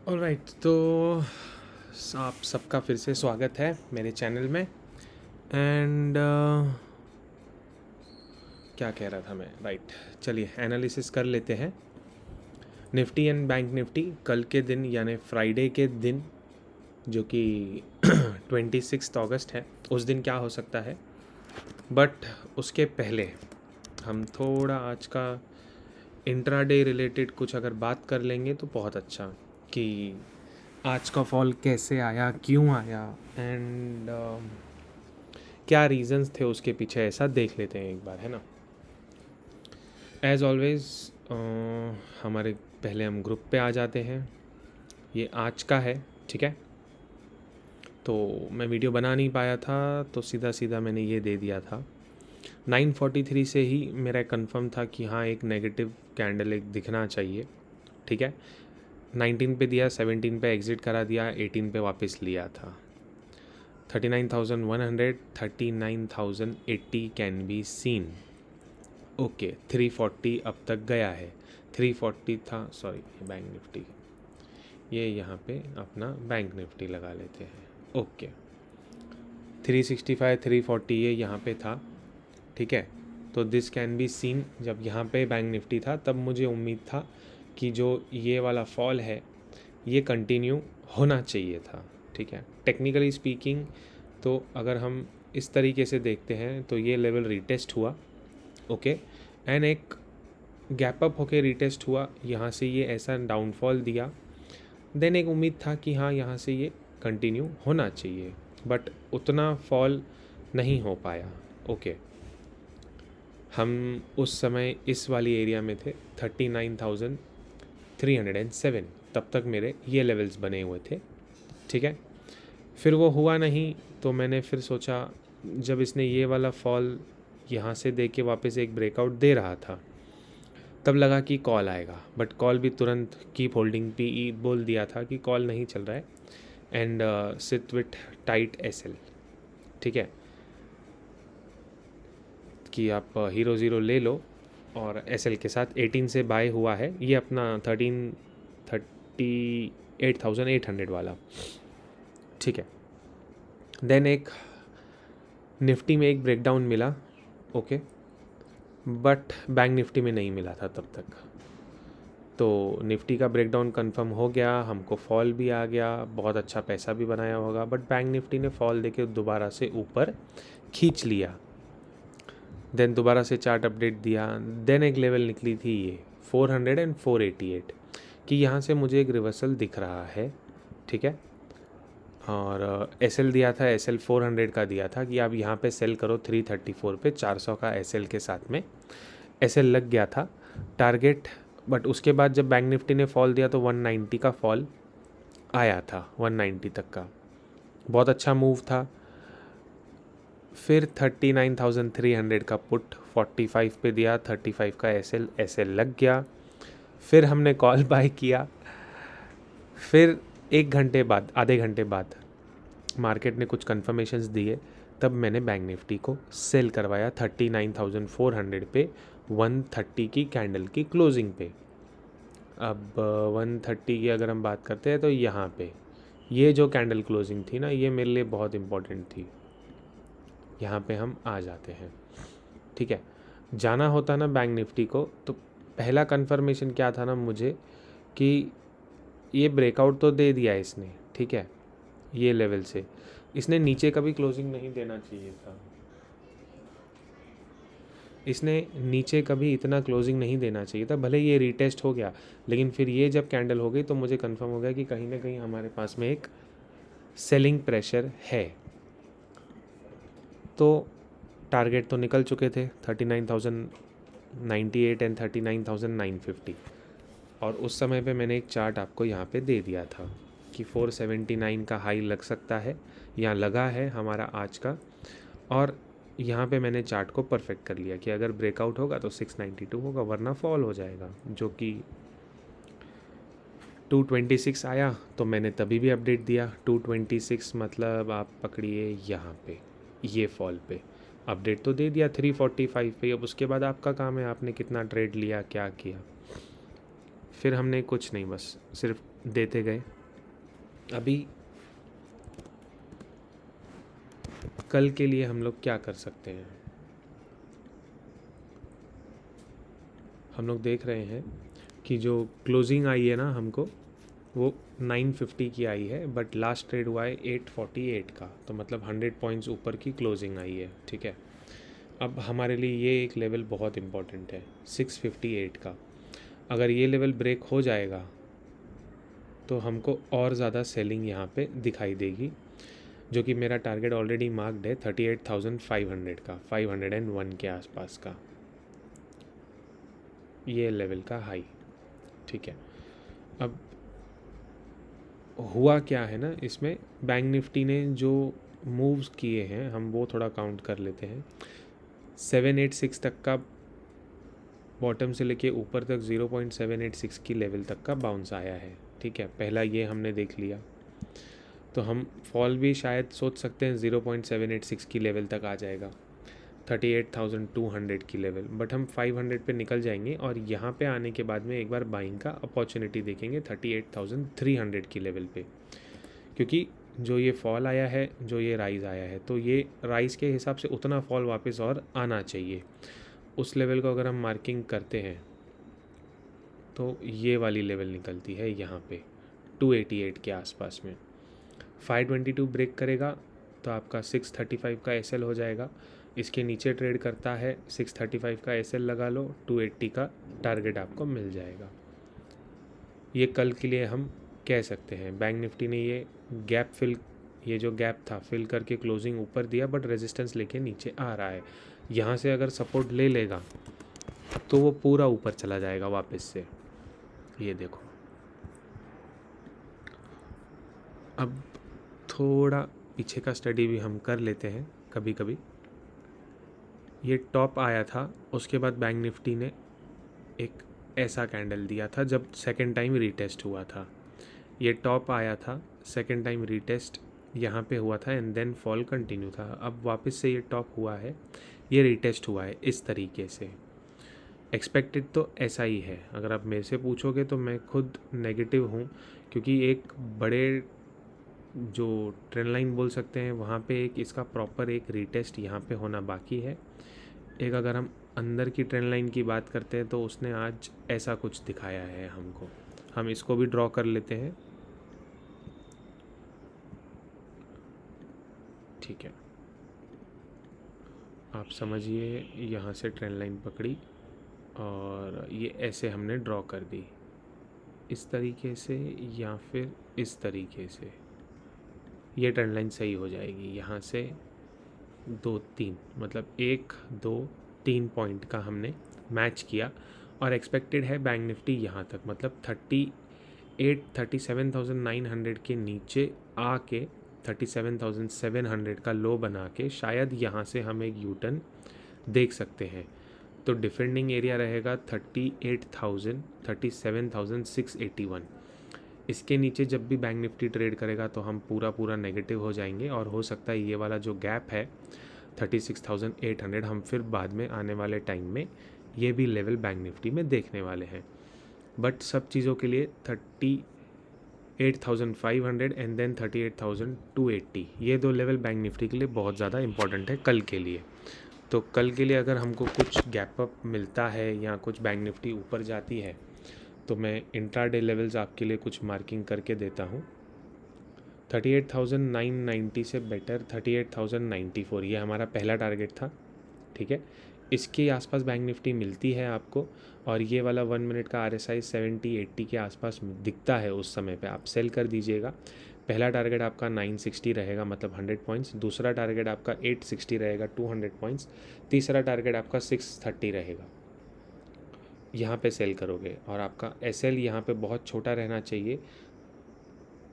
Alright, तो आप सबका फिर से स्वागत है मेरे चैनल में। एंड क्या कह रहा था मैं, राइट। चलिए एनालिसिस कर लेते हैं निफ्टी एंड बैंक निफ्टी कल के दिन, यानी फ्राइडे के दिन, जो कि 26 अगस्त है। उस दिन क्या हो सकता है, बट उसके पहले हम थोड़ा आज का इंट्राडे रिलेटेड कुछ अगर बात कर लेंगे तो बहुत अच्छा, कि आज का फॉल कैसे आया, क्यों आया, एंड क्या रीजंस थे उसके पीछे, ऐसा देख लेते हैं एक बार, है ना। एज ऑलवेज हमारे पहले हम ग्रुप पे आ जाते हैं। ये आज का है, ठीक है। तो मैं वीडियो बना नहीं पाया था, तो सीधा सीधा मैंने ये दे दिया था। 9:43 से ही मेरा कंफर्म था कि हाँ, एक नेगेटिव कैंडल एक दिखना चाहिए, ठीक है। 19 पे दिया, 17 पे एग्ज़िट करा दिया, 18 पे वापस लिया था। 39,100, 39,080 कैन बी सीन। ओके, 340 अब तक गया है। 340 था, सॉरी, बैंक निफ्टी, ये यहाँ पे अपना बैंक निफ्टी लगा लेते हैं। ओके, 365, 340 ये यहाँ पे था, ठीक है। तो दिस कैन बी सीन। जब यहाँ पे बैंक निफ्टी था तब मुझे उम्मीद था कि जो ये वाला फॉल है ये कंटिन्यू होना चाहिए था, ठीक है। टेक्निकली स्पीकिंग, तो अगर हम इस तरीके से देखते हैं तो ये लेवल रीटेस्ट हुआ, ओके, एंड एक गैप अप होके रीटेस्ट हुआ, यहाँ से ये ऐसा डाउनफॉल दिया। देन एक उम्मीद था कि हाँ, यहाँ से ये कंटिन्यू होना चाहिए, बट उतना फॉल नहीं हो पाया, ओके। हम उस समय इस वाली एरिया में थे, 39,307, तब तक मेरे ये लेवल्स बने हुए थे, ठीक है। फिर वो हुआ नहीं, तो मैंने फिर सोचा, जब इसने ये वाला फॉल यहाँ से दे के वापस एक ब्रेकआउट दे रहा था, तब लगा कि कॉल आएगा, बट कॉल भी तुरंत कीप होल्डिंग पी बोल दिया था कि कॉल नहीं चल रहा है, एंड सिट विथ टाइट एसएल, ठीक है, कि आप हीरो ज़ीरो ले लो और एसएल के साथ 18 से बाय हुआ है ये अपना 38,800 वाला, ठीक है। देन एक निफ्टी में एक ब्रेकडाउन मिला, ओके, बट बैंक निफ्टी में नहीं मिला था तब तक। तो निफ्टी का ब्रेकडाउन कंफर्म हो गया, हमको फॉल भी आ गया, बहुत अच्छा पैसा भी बनाया होगा, बट बैंक निफ्टी ने फॉल देके दोबारा से ऊपर खींच लिया। देन दोबारा से चार्ट अपडेट दिया, देन एक लेवल निकली थी ये 400 एंड 488 कि यहाँ से मुझे एक रिवर्सल दिख रहा है, ठीक है। और एसएल दिया था, एसएल 400 का दिया था कि आप यहाँ पे सेल करो 334 पे, 400 का एसएल के साथ में एसएल लग गया था टारगेट। बट उसके बाद जब बैंक निफ्टी ने फॉल दिया तो 190 का फॉल आया था, 190 तक का बहुत अच्छा मूव था। फिर 39,300 का पुट 45 पे दिया, 35 का एसएल लग गया। फिर हमने कॉल बाय किया। फिर एक घंटे बाद, आधे घंटे बाद मार्केट ने कुछ कन्फर्मेशंस दिए, तब मैंने बैंक निफ्टी को सेल करवाया 39,400 पे, 130 की कैंडल की क्लोजिंग पे। अब 130 की अगर हम बात करते हैं तो यहाँ पे ये जो कैंडल क्लोजिंग थी ना, ये मेरे लिए बहुत इम्पोर्टेंट थी। यहाँ पे हम आ जाते हैं, ठीक है। जाना होता ना बैंक निफ्टी को, तो पहला कन्फर्मेशन क्या था ना मुझे, कि ये ब्रेकआउट तो दे दिया इसने, ठीक है, ये लेवल से इसने नीचे कभी क्लोजिंग नहीं देना चाहिए था। इसने नीचे कभी इतना क्लोजिंग नहीं देना चाहिए था। भले ये रीटेस्ट हो गया, लेकिन फिर ये जब कैंडल हो गई तो मुझे कंफर्म हो गया कि कहीं ना कहीं हमारे पास में एक सेलिंग प्रेशर है। तो टारगेट तो निकल चुके थे 39,098 एंड 39,950, और उस समय पे मैंने एक चार्ट आपको यहाँ पे दे दिया था कि 479 का हाई लग सकता है, यहाँ लगा है हमारा आज का, और यहाँ पे मैंने चार्ट को परफेक्ट कर लिया कि अगर ब्रेकआउट होगा तो 692 होगा, वरना फॉल हो जाएगा, जो कि 226 आया। तो मैंने तभी भी अपडेट दिया, 226 मतलब आप पकड़िए यहाँ पे, ये फॉल पे अपडेट तो दे दिया 345 पे। अब उसके बाद आपका काम है, आपने कितना ट्रेड लिया, क्या किया। फिर हमने कुछ नहीं, बस सिर्फ देते गए, अभी कल के लिए हम लोग क्या कर सकते हैं, हम लोग देख रहे हैं कि जो क्लोजिंग आई है ना हमको, वो 950 की आई है, बट लास्ट ट्रेड हुआ है 848 का, तो मतलब 100 पॉइंट्स ऊपर की क्लोजिंग आई है। ठीक है, अब हमारे लिए ये एक लेवल बहुत इम्पॉर्टेंट है 658 का। अगर ये लेवल ब्रेक हो जाएगा तो हमको और ज़्यादा सेलिंग यहाँ पे दिखाई देगी, जो कि मेरा टारगेट ऑलरेडी मार्क्ड है 38,500 का, 501 के आसपास का ये लेवल का हाई। ठीक है, अब हुआ क्या है ना, इसमें बैंक निफ्टी ने जो मूव्स किए हैं हम वो थोड़ा काउंट कर लेते हैं। 786 तक का बॉटम से लेके ऊपर तक 0.786 की लेवल तक का बाउंस आया है। ठीक है, पहला ये हमने देख लिया, तो हम फॉल भी शायद सोच सकते हैं 0.786 की लेवल तक आ जाएगा, 38,200 की लेवल, बट हम 500 पे निकल जाएंगे और यहाँ पे आने के बाद में एक बार बाइंग का अपॉर्चुनिटी देखेंगे 38,300 की लेवल पे, क्योंकि जो ये फॉल आया है, जो ये राइज़ आया है, तो ये राइज़ के हिसाब से उतना फॉल वापस और आना चाहिए। उस लेवल को अगर हम मार्किंग करते हैं तो ये वाली लेवल निकलती है यहाँ पे 288 के आसपास में। 522 ब्रेक करेगा तो आपका 635 का एसएल हो जाएगा। इसके नीचे ट्रेड करता है 635 का एसएल लगा लो, 280 का टारगेट आपको मिल जाएगा। ये कल के लिए हम कह सकते हैं। बैंक निफ्टी ने ये जो गैप था फिल करके क्लोजिंग ऊपर दिया, बट रेजिस्टेंस लेके नीचे आ रहा है। यहाँ से अगर सपोर्ट ले लेगा तो वो पूरा ऊपर चला जाएगा वापस से। ये देखो, अब थोड़ा पीछे का स्टडी भी हम कर लेते हैं कभी कभी। ये टॉप आया था, उसके बाद बैंक निफ्टी ने एक ऐसा कैंडल दिया था जब सेकेंड टाइम रीटेस्ट हुआ था। ये टॉप आया था, सेकेंड टाइम रीटेस्ट यहाँ पे हुआ था एंड देन फॉल कंटिन्यू था। अब वापस से ये टॉप हुआ है, ये रीटेस्ट हुआ है इस तरीके से। एक्सपेक्टेड तो ऐसा ही है। अगर आप मेरे से पूछोगे तो मैं खुद नेगेटिव हूँ, क्योंकि एक बड़े जो ट्रेंड लाइन बोल सकते हैं वहाँ पे एक इसका प्रॉपर एक रीटेस्ट यहाँ पे होना बाकी है। एक अगर हम अंदर की ट्रेंड लाइन की बात करते हैं तो उसने आज ऐसा कुछ दिखाया है हमको, हम इसको भी ड्रॉ कर लेते हैं। ठीक है, आप समझिए, यहाँ से ट्रेंड लाइन पकड़ी और ये ऐसे हमने ड्रॉ कर दी इस तरीके से या फिर इस तरीके से, ये ट्रेंड लाइन सही हो जाएगी। यहाँ से 2-3 मतलब 1-2-3 पॉइंट का हमने मैच किया और एक्सपेक्टेड है बैंक निफ्टी यहाँ तक, मतलब 37,900 के नीचे आके 37,700 का लो बना के शायद यहाँ से हम एक यूटर्न देख सकते हैं। तो डिफेंडिंग एरिया रहेगा 38,000, 37,681। इसके नीचे जब भी बैंक निफ्टी ट्रेड करेगा तो हम पूरा नेगेटिव हो जाएंगे और हो सकता है ये वाला जो गैप है 36,800 हम फिर बाद में आने वाले टाइम में ये भी लेवल बैंक निफ्टी में देखने वाले हैं। बट सब चीज़ों के लिए 38,500 एंड देन 38,280, ये दो लेवल बैंक निफ्टी के लिए बहुत ज़्यादा इंपॉर्टेंट है कल के लिए। तो कल के लिए अगर हमको कुछ गैप अप मिलता है या कुछ बैंक निफ्टी ऊपर जाती है तो मैं इंट्राडे लेवल्स आपके लिए कुछ मार्किंग करके देता हूँ। 38,990 से बेटर 38,094, ये हमारा पहला टारगेट था। ठीक है, इसके आसपास बैंक निफ्टी मिलती है आपको और ये वाला 1 मिनट का RSI 70-80 के आसपास दिखता है, उस समय पे आप सेल कर दीजिएगा। पहला टारगेट आपका 960 रहेगा, मतलब 100 पॉइंट्स। दूसरा टारगेट आपका 860 रहेगा, 200 पॉइंट्स। तीसरा टारगेट आपका 630 रहेगा। यहाँ पे सेल करोगे और आपका SL यहाँ पे बहुत छोटा रहना चाहिए,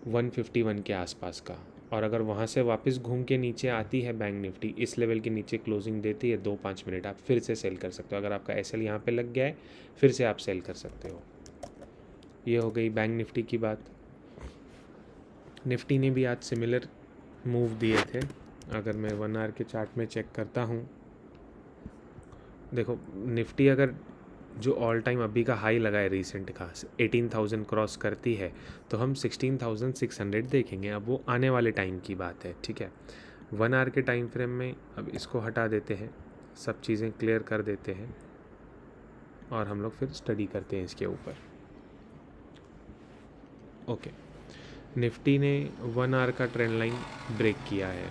151 के आसपास का। और अगर वहाँ से वापस घूम के नीचे आती है बैंक निफ्टी, इस लेवल के नीचे क्लोजिंग देती है 2-5 मिनट, आप फिर से सेल कर सकते हो। अगर आपका SL यहाँ पे लग गया है फिर से आप सेल कर सकते हो। ये हो गई बैंक निफ्टी की बात। निफ्टी ने भी आज सिमिलर मूव दिए थे। अगर मैं 1 आवर के चार्ट में चेक करता हूँ, देखो निफ्टी अगर जो ऑल टाइम अभी का हाई लगा है रिसेंट का 18,000 क्रॉस करती है तो हम 16,600 देखेंगे। अब वो आने वाले टाइम की बात है, ठीक है। 1 आवर के टाइम फ्रेम में अब इसको हटा देते हैं, सब चीज़ें क्लियर कर देते हैं और हम लोग फिर स्टडी करते हैं इसके ऊपर। ओके, निफ्टी ने 1 आवर का ट्रेंड लाइन ब्रेक किया है,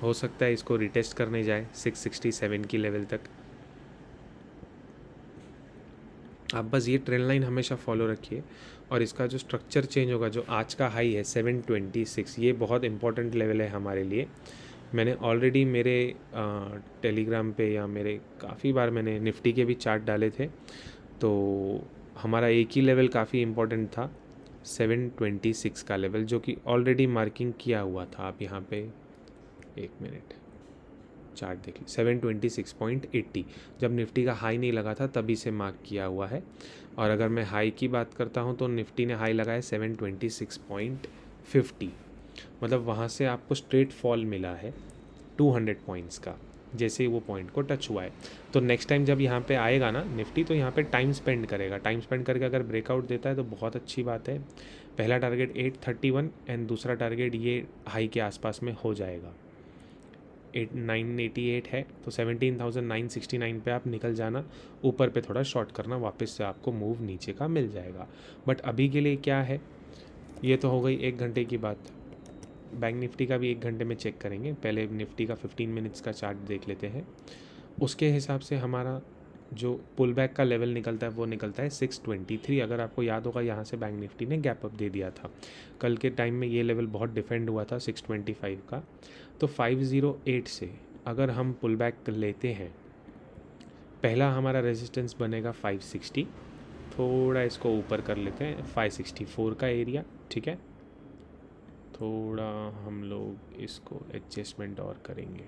हो सकता है इसको रिटेस्ट करने जाए 667 की लेवल तक। आप बस ये ट्रेंड लाइन हमेशा फॉलो रखिए और इसका जो स्ट्रक्चर चेंज होगा, जो आज का हाई है 726, ये बहुत इंपॉर्टेंट लेवल है हमारे लिए। मैंने ऑलरेडी मेरे टेलीग्राम पे या मेरे काफ़ी बार मैंने निफ्टी के भी चार्ट डाले थे, तो हमारा एक ही लेवल काफ़ी इम्पोर्टेंट था 726 का लेवल, जो कि ऑलरेडी मार्किंग किया हुआ था। आप यहाँ पे एक मिनट चार्ट देख ली, 726.80 जब निफ्टी का हाई नहीं लगा था तभी से मार्क किया हुआ है। और अगर मैं हाई की बात करता हूँ तो निफ्टी ने हाई लगाया 726.50, मतलब वहाँ से आपको स्ट्रेट फॉल मिला है 200 पॉइंट्स का, जैसे ही वो पॉइंट को टच हुआ है। तो नेक्स्ट टाइम जब यहाँ पे आएगा ना निफ्टी, तो यहाँ पे टाइम स्पेंड करेगा, टाइम स्पेंड करके अगर ब्रेकआउट देता है तो बहुत अच्छी बात है। पहला टारगेट 831 एंड दूसरा टारगेट ये हाई के आसपास में हो जाएगा, 988 है, तो 17,969 पे आप निकल जाना, ऊपर पे थोड़ा शॉर्ट करना, वापस से आपको मूव नीचे का मिल जाएगा। बट अभी के लिए क्या है, ये तो हो गई 1 घंटे की बात। बैंक निफ्टी का भी 1 घंटे में चेक करेंगे, पहले निफ्टी का 15 मिनट्स का चार्ट देख लेते हैं। उसके हिसाब से हमारा जो पुल बैक का लेवल निकलता है वो निकलता है 623। अगर आपको याद होगा यहाँ से बैंक निफ्टी ने गैप अप दे दिया था कल के टाइम में, ये लेवल बहुत डिफेंड हुआ था 625 का। तो 508 से अगर हम पुल बैक लेते हैं, पहला हमारा रेजिस्टेंस बनेगा 560, थोड़ा इसको ऊपर कर लेते हैं 564 का एरिया, ठीक है। थोड़ा हम लोग इसको एडजस्टमेंट और करेंगे,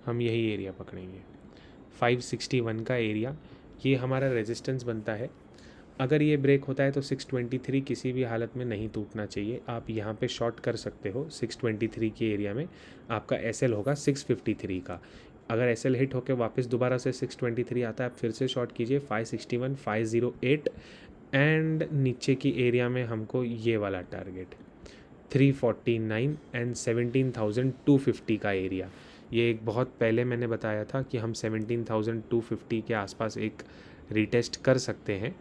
हम यही एरिया पकड़ेंगे 561 का एरिया, ये हमारा रेजिस्टेंस बनता है। अगर ये ब्रेक होता है तो 623 किसी भी हालत में नहीं टूटना चाहिए। आप यहाँ पे शॉर्ट कर सकते हो 623 के एरिया में, आपका एसएल होगा 653 का। अगर एसएल हिट होकर वापस दोबारा से 623 आता है, आप फिर से शॉर्ट कीजिए 561, 508 एंड नीचे की एरिया में हमको ये वाला टारगेट 349 एंड 17,250 का एरिया। ये एक बहुत पहले मैंने बताया था कि हम 17,250 के आसपास एक रिटेस्ट कर सकते हैं,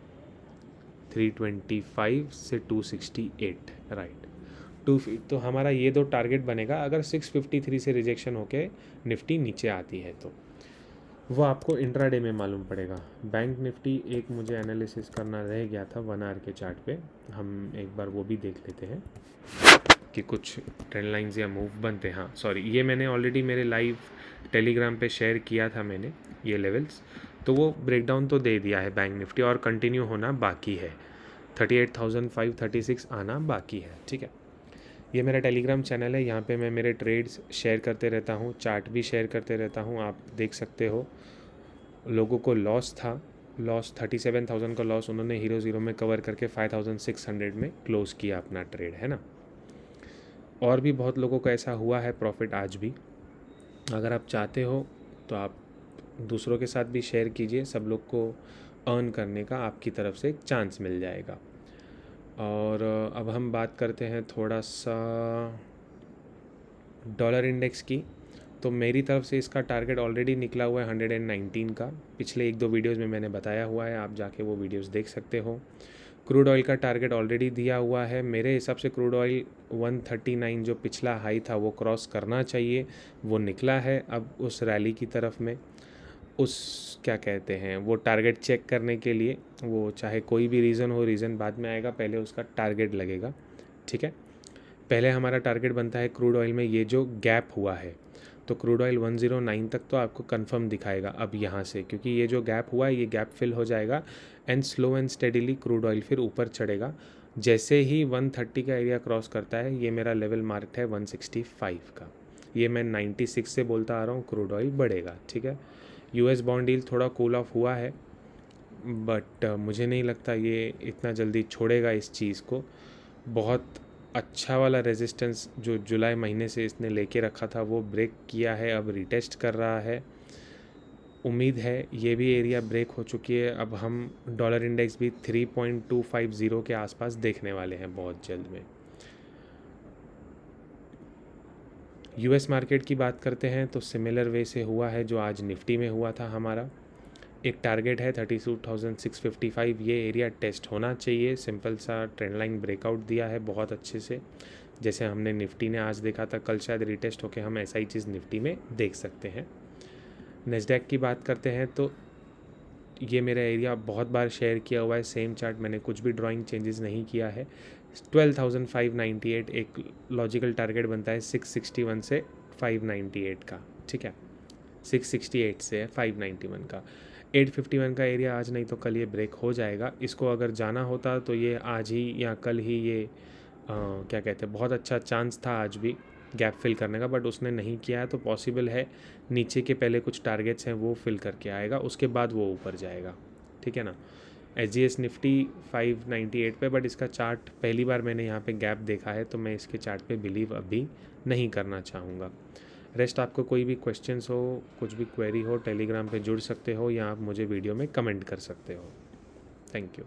325 से 268, राइट 2 तो हमारा ये दो टारगेट बनेगा। अगर 653 से रिजेक्शन होके निफ्टी नीचे आती है तो वो आपको इंट्राडे में मालूम पड़ेगा। बैंक निफ्टी एक मुझे एनालिसिस करना रह गया था 1 आवर के चार्ट पे, हम एक बार वो भी देख लेते हैं कि कुछ ट्रेंड लाइंस या मूव बनते हैं। हाँ सॉरी, ये मैंने ऑलरेडी मेरे लाइव टेलीग्राम पे शेयर किया था मैंने ये लेवल्स, तो वो ब्रेकडाउन तो दे दिया है बैंक निफ्टी और कंटिन्यू होना बाकी है, 38,536 आना बाकी है, ठीक है। ये मेरा टेलीग्राम चैनल है, यहाँ पे मैं मेरे ट्रेड्स शेयर करते रहता हूँ, चार्ट भी शेयर करते रहता हूँ, आप देख सकते हो। लोगों को लॉस था, लॉस 37,000 का लॉस उन्होंने हीरो ज़ीरो में कवर करके 5,600 में क्लोज़ किया अपना ट्रेड, है ना। और भी बहुत लोगों को ऐसा हुआ है प्रॉफिट आज भी। अगर आप चाहते हो तो आप दूसरों के साथ भी शेयर कीजिए, सब लोग को अर्न करने का आपकी तरफ से एक चांस मिल जाएगा। और अब हम बात करते हैं थोड़ा सा डॉलर इंडेक्स की। तो मेरी तरफ से इसका टारगेट ऑलरेडी निकला हुआ है 119 का, पिछले 1-2 वीडियोज़ में मैंने बताया हुआ है, आप जाके वो वीडियोज़ देख सकते हो। क्रूड ऑयल का टारगेट ऑलरेडी दिया हुआ है, मेरे हिसाब से क्रूड ऑयल 139 जो पिछला हाई था वो क्रॉस करना चाहिए, वो निकला है। अब उस रैली की तरफ में उस क्या कहते हैं वो टारगेट चेक करने के लिए, वो चाहे कोई भी रीज़न हो, रीज़न बाद में आएगा, पहले उसका टारगेट लगेगा, ठीक है। पहले हमारा टारगेट बनता है क्रूड ऑयल में ये जो गैप हुआ है, तो क्रूड ऑयल 109 तक तो आपको कंफर्म दिखाएगा अब यहाँ से, क्योंकि ये जो गैप हुआ है ये गैप फिल हो जाएगा and slow and steadily crude oil फिर ऊपर चढ़ेगा। जैसे ही 130 का एरिया क्रॉस करता है, ये मेरा लेवल मार्क है 165 का, ये मैं 96 से बोलता आ रहा हूँ, क्रूड ऑयल बढ़ेगा, ठीक है। यूएस बॉन्ड डील थोड़ा कूल ऑफ हुआ है, बट मुझे नहीं लगता ये इतना जल्दी छोड़ेगा इस चीज़ को। बहुत अच्छा वाला रेजिस्टेंस जो जुलाई महीने से इसने लेके रखा था वो ब्रेक किया है, अब रिटेस्ट कर रहा है। उम्मीद है ये भी एरिया ब्रेक हो चुकी है। अब हम डॉलर इंडेक्स भी 3.250 के आसपास देखने वाले हैं बहुत जल्द में। यूएस मार्केट की बात करते हैं तो सिमिलर वे से हुआ है जो आज निफ्टी में हुआ था हमारा। एक टारगेट है 32,655, ये एरिया टेस्ट होना चाहिए। सिंपल सा ट्रेंड लाइन ब्रेकआउट दिया है बहुत अच्छे से, जैसे हमने निफ्टी ने आज देखा था, कल शायद रिटेस्ट होकर हम ऐसा ही चीज़ निफ्टी में देख सकते हैं। नेस्डैक की बात करते हैं तो ये मेरा एरिया बहुत बार शेयर किया हुआ है, सेम चार्ट, मैंने कुछ भी ड्राइंग चेंजेस नहीं किया है। 12,598 एक लॉजिकल टारगेट बनता है 661 से 598 का, ठीक है, 668 से है 591 का। 851 का एरिया आज नहीं तो कल ये ब्रेक हो जाएगा। इसको अगर जाना होता तो ये आज ही या कल ही ये क्या कहते हैं, बहुत अच्छा चांस था आज भी गैप फिल करने का, बट उसने नहीं किया है। तो पॉसिबल है नीचे के पहले कुछ टारगेट्स हैं वो फिल करके आएगा, उसके बाद वो ऊपर जाएगा, ठीक है ना। SGX निफ्टी 598 पे, बट इसका चार्ट पहली बार मैंने यहाँ पे गैप देखा है, तो मैं इसके चार्ट पे बिलीव अभी नहीं करना चाहूँगा। रेस्ट आपको कोई भी क्वेश्चंस हो, कुछ भी क्वेरी हो, टेलीग्राम पे जुड़ सकते हो या आप मुझे वीडियो में कमेंट कर सकते हो। Thank you.